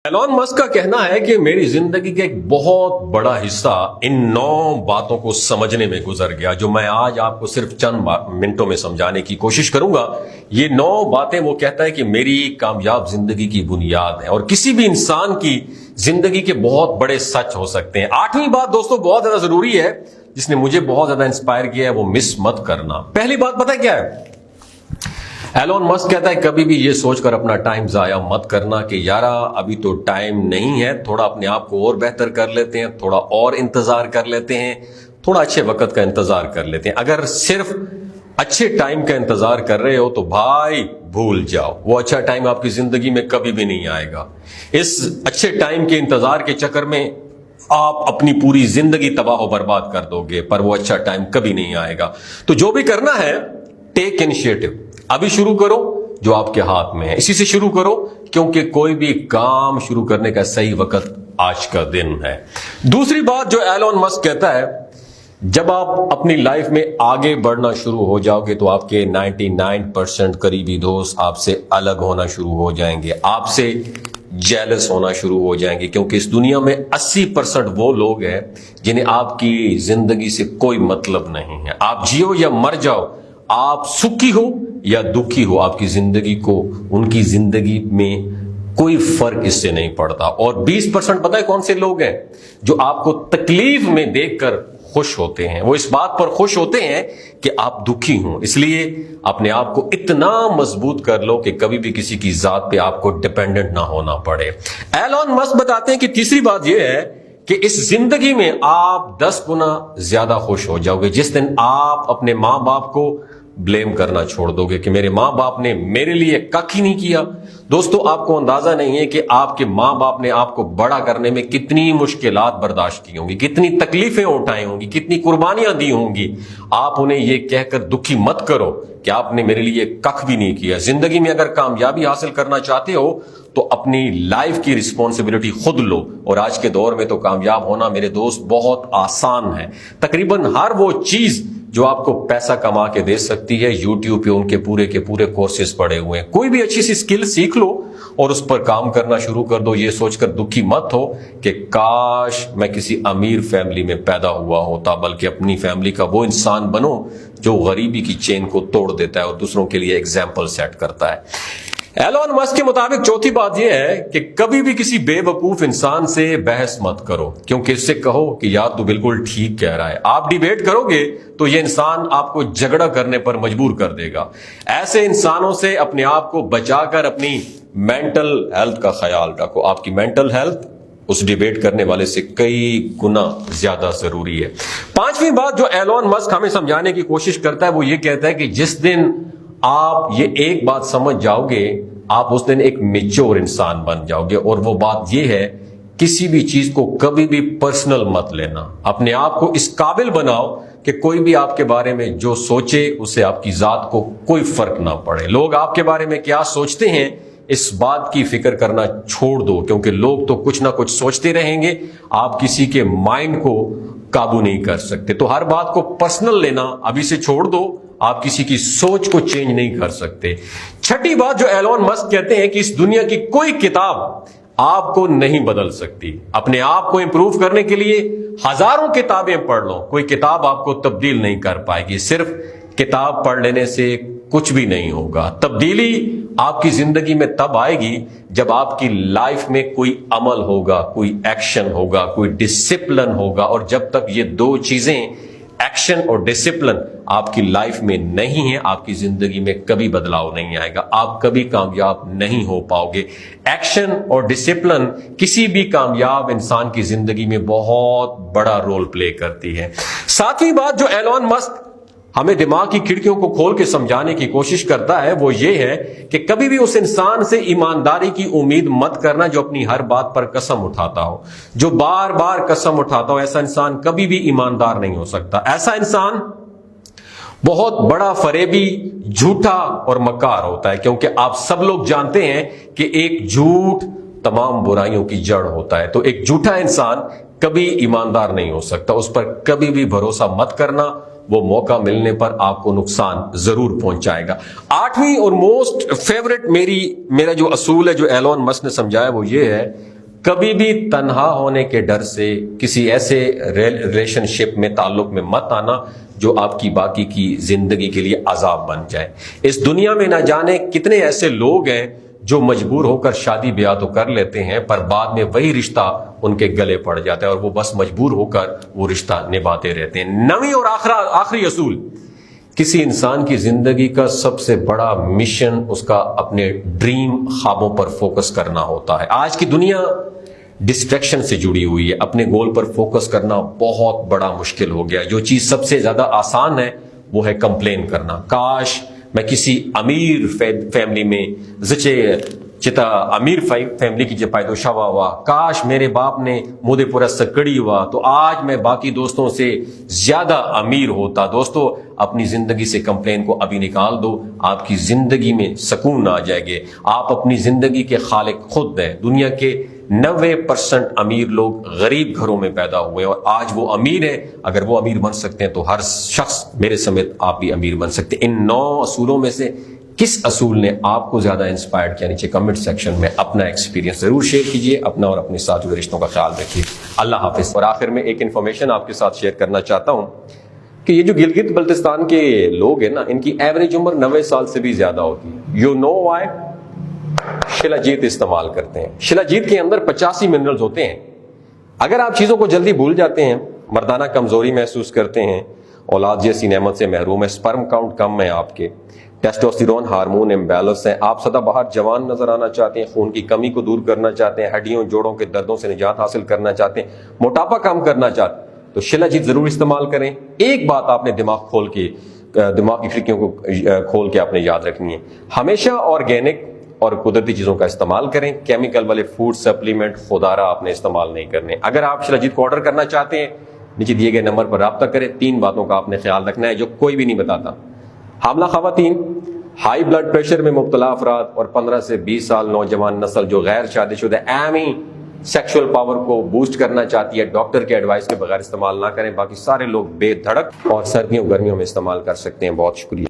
Elon Musk کا کہنا ہے کہ میری زندگی کا ایک بہت بڑا حصہ ان 9 باتوں کو سمجھنے میں گزر گیا، جو میں آج آپ کو صرف چند منٹوں میں سمجھانے کی کوشش کروں گا۔ یہ 9 باتیں وہ کہتا ہے کہ میری کامیاب زندگی کی بنیاد ہے اور کسی بھی انسان کی زندگی کے بہت بڑے سچ ہو سکتے ہیں۔ 8ویں بات دوستو بہت زیادہ ضروری ہے، جس نے مجھے بہت زیادہ انسپائر کیا ہے، وہ مس مت کرنا۔ پہلی بات پتہ ہے کیا ہے؟ ایلون مسک کہتا ہے کبھی بھی یہ سوچ کر اپنا ٹائم ضائع مت کرنا کہ یارا ابھی تو ٹائم نہیں ہے، تھوڑا اپنے آپ کو اور بہتر کر لیتے ہیں، تھوڑا اور انتظار کر لیتے ہیں، تھوڑا اچھے وقت کا انتظار کر لیتے ہیں۔ اگر صرف اچھے ٹائم کا انتظار کر رہے ہو تو بھائی بھول جاؤ، وہ اچھا ٹائم آپ کی زندگی میں کبھی بھی نہیں آئے گا۔ اس اچھے ٹائم کے انتظار کے چکر میں آپ اپنی پوری زندگی تباہ و برباد کر دو گے، پر وہ اچھا ٹائم کبھی نہیں آئے گا۔ تو جو بھی کرنا ہے ٹیک انیشیٹو، ابھی شروع کرو جو آپ کے ہاتھ میں ہے، اسی سے شروع کرو، کیونکہ کوئی بھی کام شروع کرنے کا صحیح وقت آج کا دن ہے۔ دوسری بات جو ایلون مسک کہتا ہے، جب آپ اپنی لائف میں آگے بڑھنا شروع ہو جاؤ گے تو آپ کے 99% قریبی دوست آپ سے الگ ہونا شروع ہو جائیں گے، آپ سے جیلس ہونا شروع ہو جائیں گے، کیونکہ اس دنیا میں 80% وہ لوگ ہیں جنہیں آپ کی زندگی سے کوئی مطلب نہیں ہے۔ آپ جیو یا مر جاؤ، آپ سکھی ہو یا دکھی ہو، آپ کی زندگی کو ان کی زندگی میں کوئی فرق اس سے نہیں پڑتا۔ اور 20% پتہ ہے کون سے لوگ ہیں جو آپ کو تکلیف میں دیکھ کر خوش ہوتے ہیں، وہ اس بات پر خوش ہوتے ہیں کہ آپ دکھی ہوں۔ اس لیے اپنے آپ کو اتنا مضبوط کر لو کہ کبھی بھی کسی کی ذات پہ آپ کو ڈیپینڈنٹ نہ ہونا پڑے۔ ایلون مسک بتاتے ہیں کہ تیسری بات یہ ہے کہ اس زندگی میں آپ 10 گنا زیادہ خوش ہو جاؤ گے جس دن آپ اپنے ماں باپ کو بلیم کرنا چھوڑ دو گے کہ میرے ماں باپ نے میرے لیے ککھ ہی نہیں کیا۔ دوستو آپ کو اندازہ نہیں ہے کہ آپ کے ماں باپ نے آپ کو بڑا کرنے میں کتنی مشکلات برداشت کی ہوں گی، کتنی تکلیفیں اٹھائی ہوں گی، کتنی قربانیاں دی ہوں گی۔ آپ انہیں یہ کہہ کر دکھی مت کرو کہ آپ نے میرے لیے ککھ بھی نہیں کیا۔ زندگی میں اگر کامیابی حاصل کرنا چاہتے ہو تو اپنی لائف کی رسپانسبلٹی خود لو، اور آج کے دور میں تو کامیاب ہونا میرے دوست بہت آسان ہے۔ تقریباً ہر وہ چیز جو آپ کو پیسہ کما کے دے سکتی ہے، یوٹیوب پہ ان کے پورے کورسز پڑے ہوئے ہیں۔ کوئی بھی اچھی سی سکل سیکھ لو اور اس پر کام کرنا شروع کر دو۔ یہ سوچ کر دکھی مت ہو کہ کاش میں کسی امیر فیملی میں پیدا ہوا ہوتا، بلکہ اپنی فیملی کا وہ انسان بنو جو غریبی کی چین کو توڑ دیتا ہے اور دوسروں کے لیے ایگزامپل سیٹ کرتا ہے۔ ایلون مسک کے مطابق چوتھی بات یہ ہے کہ کبھی بھی کسی بے وقوف انسان سے بحث مت کرو، کیونکہ اس سے کہو کہ یار تو بالکل ٹھیک کہہ رہا ہے۔ آپ ڈیبیٹ کرو گے تو یہ انسان آپ کو جھگڑا کرنے پر مجبور کر دے گا۔ ایسے انسانوں سے اپنے آپ کو بچا کر اپنی مینٹل ہیلتھ کا خیال رکھو۔ آپ کی مینٹل ہیلتھ اس ڈیبیٹ کرنے والے سے کئی گنا زیادہ ضروری ہے۔ 5ویں بات جو ایلون مسک ہمیں سمجھانے کی کوشش کرتا ہے وہ یہ کہتا ہے کہ جس دن آپ یہ ایک بات سمجھ جاؤ گے، آپ اس دن ایک میچور انسان بن جاؤ گے، اور وہ بات یہ ہے کسی بھی چیز کو کبھی بھی پرسنل مت لینا۔ اپنے آپ کو اس قابل بناؤ کہ کوئی بھی آپ کے بارے میں جو سوچے اس سے آپ کی ذات کو کوئی فرق نہ پڑے۔ لوگ آپ کے بارے میں کیا سوچتے ہیں اس بات کی فکر کرنا چھوڑ دو، کیونکہ لوگ تو کچھ نہ کچھ سوچتے رہیں گے، آپ کسی کے مائنڈ کو قابو نہیں کر سکتے۔ تو ہر بات کو پرسنل لینا ابھی سے چھوڑ دو، آپ کسی کی سوچ کو چینج نہیں کر سکتے۔ 6ٹھی بات جو ایلون مسک کہتے ہیں کہ اس دنیا کی کوئی کتاب آپ کو نہیں بدل سکتی۔ اپنے آپ کو امپروو کرنے کے لیے ہزاروں کتابیں پڑھ لو، کوئی کتاب آپ کو تبدیل نہیں کر پائے گی۔ صرف کتاب پڑھ لینے سے کچھ بھی نہیں ہوگا۔ تبدیلی آپ کی زندگی میں تب آئے گی جب آپ کی لائف میں کوئی عمل ہوگا، کوئی ایکشن ہوگا، کوئی ڈسپلن ہوگا، اور جب تک یہ 2 چیزیں ایکشن اور ڈسپلن آپ کی لائف میں نہیں ہے، آپ کی زندگی میں کبھی بدلاؤ نہیں آئے گا، آپ کبھی کامیاب نہیں ہو پاؤ گے۔ ایکشن اور ڈسپلن کسی بھی کامیاب انسان کی زندگی میں بہت بڑا رول پلے کرتی ہے۔ 7ویں بات جو ایلون مسک ہمیں دماغ کی کھڑکیوں کو کھول کے سمجھانے کی کوشش کرتا ہے وہ یہ ہے کہ کبھی بھی اس انسان سے ایمانداری کی امید مت کرنا جو اپنی ہر بات پر قسم اٹھاتا ہو، جو بار بار قسم اٹھاتا ہو۔ ایسا انسان کبھی بھی ایماندار نہیں ہو سکتا۔ ایسا انسان بہت بڑا فریبی، جھوٹا اور مکار ہوتا ہے، کیونکہ آپ سب لوگ جانتے ہیں کہ ایک جھوٹ تمام برائیوں کی جڑ ہوتا ہے۔ تو ایک جھوٹا انسان کبھی ایماندار نہیں ہو سکتا، اس پر کبھی بھی بھروسہ مت کرنا، وہ موقع ملنے پر آپ کو نقصان ضرور پہنچائے گا۔ 8ویں اور موسٹ فیوریٹ میرا جو اصول ہے جو ایلون مسک نے سمجھایا وہ یہ ہے کبھی بھی تنہا ہونے کے ڈر سے کسی ایسے ریلیشن شپ میں تعلق میں مت آنا جو آپ کی باقی کی زندگی کے لیے عذاب بن جائے۔ اس دنیا میں نہ جانے کتنے ایسے لوگ ہیں جو مجبور ہو کر شادی بیاہ تو کر لیتے ہیں، پر بعد میں وہی رشتہ ان کے گلے پڑ جاتا ہے اور وہ بس مجبور ہو کر وہ رشتہ نبھاتے رہتے ہیں۔ نویں اور آخری اصول، کسی انسان کی زندگی کا سب سے بڑا مشن اس کا اپنے ڈریم خوابوں پر فوکس کرنا ہوتا ہے۔ آج کی دنیا ڈسٹریکشن سے جڑی ہوئی ہے، اپنے گول پر فوکس کرنا بہت بڑا مشکل ہو گیا۔ جو چیز سب سے زیادہ آسان ہے وہ ہے کمپلین کرنا۔ کاش میں کسی امیر فیملی میں زچے چتا امیر فیملی کی پیدو شوا ہوا، کاش میرے باپ نے مودے پورا سکڑی ہوا تو آج میں باقی دوستوں سے زیادہ امیر ہوتا۔ دوستو اپنی زندگی سے کمپلین کو ابھی نکال دو، آپ کی زندگی میں سکون آ جائے گے۔ آپ اپنی زندگی کے خالق خود ہیں۔ دنیا کے 90% امیر لوگ غریب گھروں میں پیدا ہوئے اور آج وہ امیر ہیں۔ اگر وہ امیر بن سکتے ہیں تو ہر شخص میرے سمیت آپ بھی امیر بن سکتے ہیں۔ ان 9 اصولوں میں سے کس اصول نے آپ کو زیادہ انسپائرڈ کیا؟ نیچے کمنٹ سیکشن میں اپنا ایکسپیرینس ضرور شیئر کیجئے۔ اپنا اور اپنے ساتھیوں کے رشتوں کا خیال رکھیے۔ اللہ حافظ۔ اور آخر میں ایک انفارمیشن آپ کے ساتھ شیئر کرنا چاہتا ہوں کہ یہ جو گلگت بلتستان کے لوگ ہیں نا، ان کی ایوریج عمر 90 سال سے بھی زیادہ ہوتی ہے۔ You know Y? شلاجیت استعمال کرتے ہیں۔ شلاجیت کے اندر 85 منرلز ہوتے ہیں۔ اگر آپ چیزوں کو جلدی بھول جاتے ہیں، مردانہ کمزوری محسوس کرتے ہیں، اولاد جیسی نعمت سے محروم ہے، سپرم کاؤنٹ کم ہے، آپ کے ٹیسٹوسٹیرون ہارمون امبیلنس ہیں، آپ سدا بہار جوان نظر آنا چاہتے ہیں، خون کی کمی کو دور کرنا چاہتے ہیں، ہڈیوں جوڑوں کے دردوں سے نجات حاصل کرنا چاہتے ہیں، موٹاپا کم کرنا چاہتے ہیں، تو شلاجیت ضرور استعمال کریں۔ ایک بات آپ نے دماغ کی کھڑکیوں کو کھول کے آپ نے یاد رکھنی ہے، ہمیشہ آرگینک اور قدرتی چیزوں کا استعمال کریں۔ کیمیکل والے فوڈ سپلیمنٹ خودارا آپ نے استعمال نہیں کرنے۔ اگر آپ شلاجیت کو آرڈر کرنا چاہتے ہیں، نیچے دیے گئے نمبر پر رابطہ کریں۔ 3 باتوں کا آپ نے خیال رکھنا ہے جو کوئی بھی نہیں بتاتا۔ حاملہ خواتین، ہائی بلڈ پریشر میں مبتلا افراد اور 15 سے 20 سال نوجوان نسل جو غیر شادی شدہ ایمی سیکشل پاور کو بوسٹ کرنا چاہتی ہے، ڈاکٹر کے ایڈوائس کے بغیر استعمال نہ کریں۔ باقی سارے لوگ بے دھڑک اور سردیوں گرمیوں میں استعمال کر سکتے ہیں۔ بہت شکریہ۔